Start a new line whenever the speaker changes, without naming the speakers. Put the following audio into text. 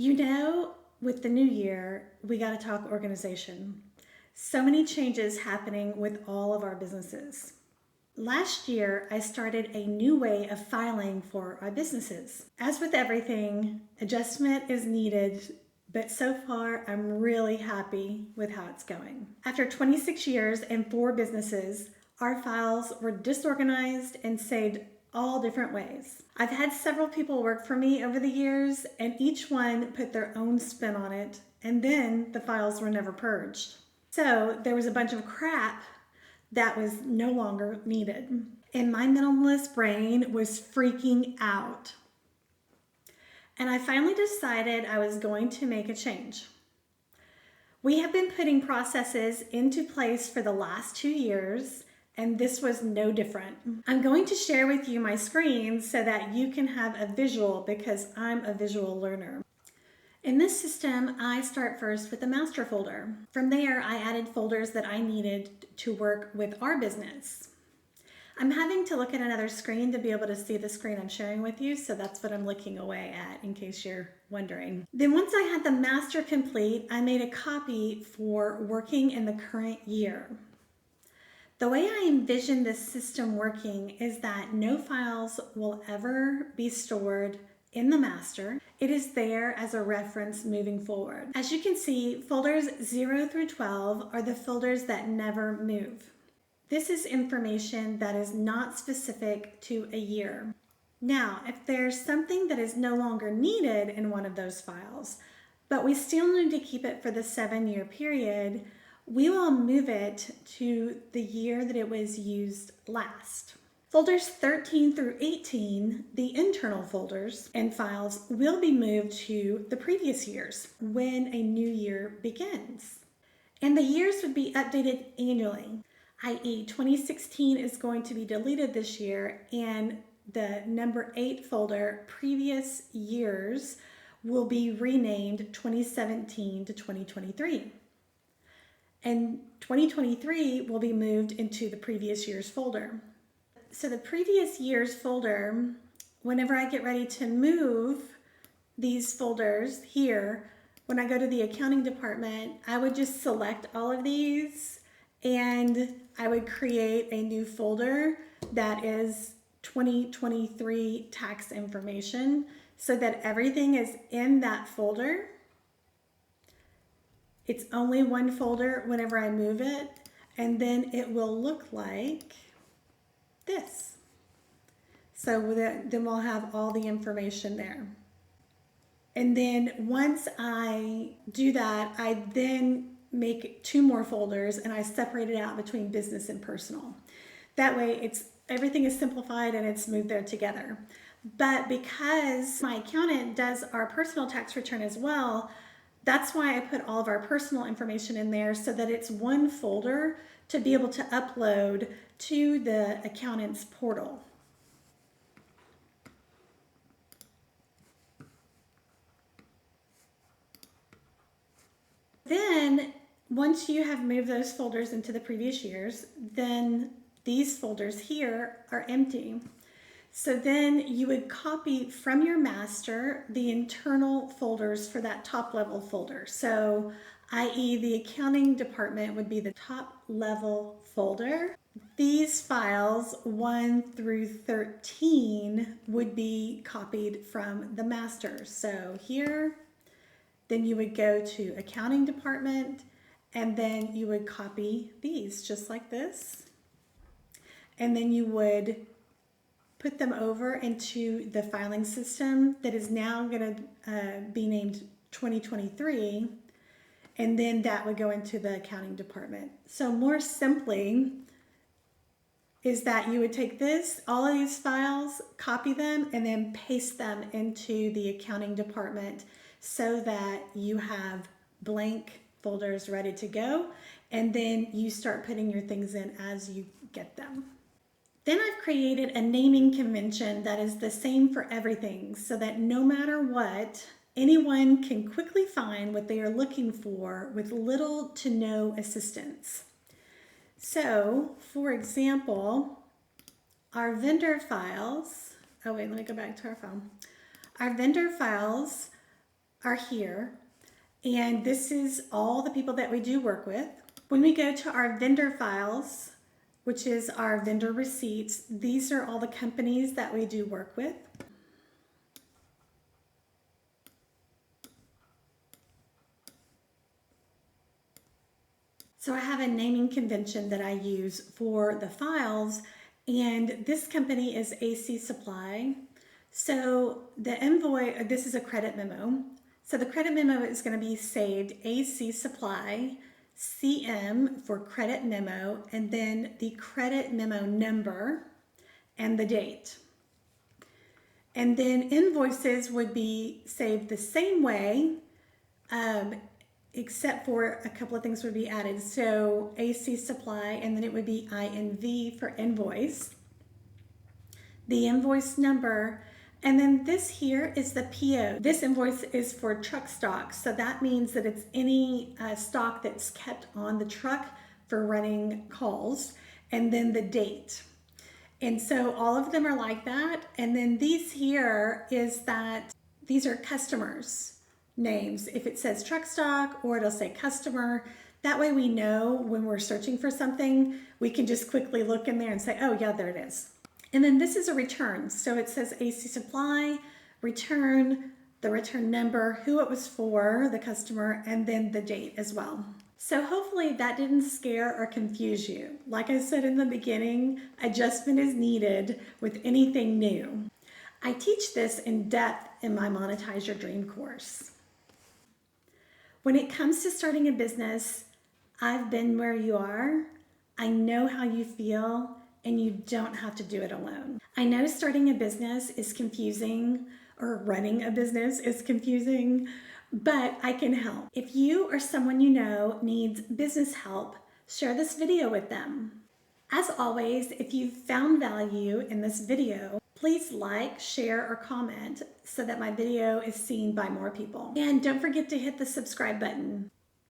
You know, with the new year, we got to talk organization. So many changes happening with all of our businesses. Last year, I started a new way of filing for our businesses. As with everything, adjustment is needed, but so far, I'm really happy with how it's going. After 26 years and 4 businesses, our files were disorganized and saved all different ways. I've had several people work for me over the years, and each one put their own spin on it, and then the files were never purged. So there was a bunch of crap that was no longer needed. And my minimalist brain was freaking out. And I finally decided I was going to make a change. We have been putting processes into place for the last 2 years, and this was no different. I'm going to share with you my screen so that you can have a visual because I'm a visual learner. In this system, I start first with the master folder. From there, I added folders that I needed to work with our business. I'm having to look at another screen to be able to see the screen I'm sharing with you, so that's what I'm looking away at in case you're wondering. Then once I had the master complete, I made a copy for working in the current year. The way I envision this system working is that no files will ever be stored in the master. It is there as a reference moving forward. As you can see, folders 0 through 12 are the folders that never move. This is information that is not specific to a year. Now, if there's something that is no longer needed in one of those files, but we still need to keep it for the 7-year period, we will move it to the year that it was used last. Folders 13 through 18, the internal folders and files, will be moved to the previous years when a new year begins. And the years would be updated annually, i.e. 2016 is going to be deleted this year, and the number 8 folder, previous years, will be renamed 2017 to 2023. And 2023 will be moved into the previous year's folder. So the previous year's folder, whenever I get ready to move these folders here, when I go to the accounting department, I would just select all of these and I would create a new folder that is 2023 tax information so that everything is in that folder. It's only one folder whenever I move it, and then it will look like this. So then we'll have all the information there. And then once I do that, I then make 2 more folders and I separate it out between business and personal. That way everything is simplified and it's moved there together. But because my accountant does our personal tax return as well, that's why I put all of our personal information in there so that it's one folder to be able to upload to the accountant's portal. Then, once you have moved those folders into the previous years, then these folders here are empty. So then you would copy from your master the internal folders for that top level folder. So, i.e. the accounting department would be the top level folder. These files 1 through 13 would be copied from the master. So here, then you would go to accounting department and then you would copy these just like this. And then you would put them over into the filing system that is now going to be named 2023, and then that would go into the accounting department. So more simply is that you would take all of these files, copy them, and then paste them into the accounting department so that you have blank folders ready to go, and then you start putting your things in as you get them. Then I've created a naming convention that is the same for everything so that no matter what, anyone can quickly find what they are looking for with little to no assistance. So, for example, our vendor files, let me go back to our file. Our vendor files are here. And this is all the people that we do work with. When we go to our vendor files, which is our vendor receipts, these are all the companies that we do work with. So I have a naming convention that I use for the files, and this company is AC Supply. So the invoice, this is a credit memo. So the credit memo is going to be saved AC Supply, CM for credit memo, and then the credit memo number and the date. And then invoices would be saved the same way, except for a couple of things would be added. So AC Supply, and then it would be INV for invoice, the invoice number, and then this here is the PO. This invoice is for truck stock, so that means that it's any stock that's kept on the truck for running calls, and then the date. And so all of them are like that. And then these here is that these are customers' names. If it says truck stock or it'll say customer, that way we know when we're searching for something, we can just quickly look in there and say, oh yeah, there it is. And then this is a return. So it says AC Supply, return, the return number, who it was for, the customer, and then the date as well. So hopefully that didn't scare or confuse you. Like I said in the beginning, adjustment is needed with anything new. I teach this in depth in my Monetize Your Dream course. When it comes to starting a business, I've been where you are. I know how you feel, and you don't have to do it alone. I know starting a business is confusing, or running a business is confusing, but I can help. If you or someone you know needs business help, share this video with them. As always, if you found value in this video, please like, share, or comment so that my video is seen by more people. And don't forget to hit the subscribe button.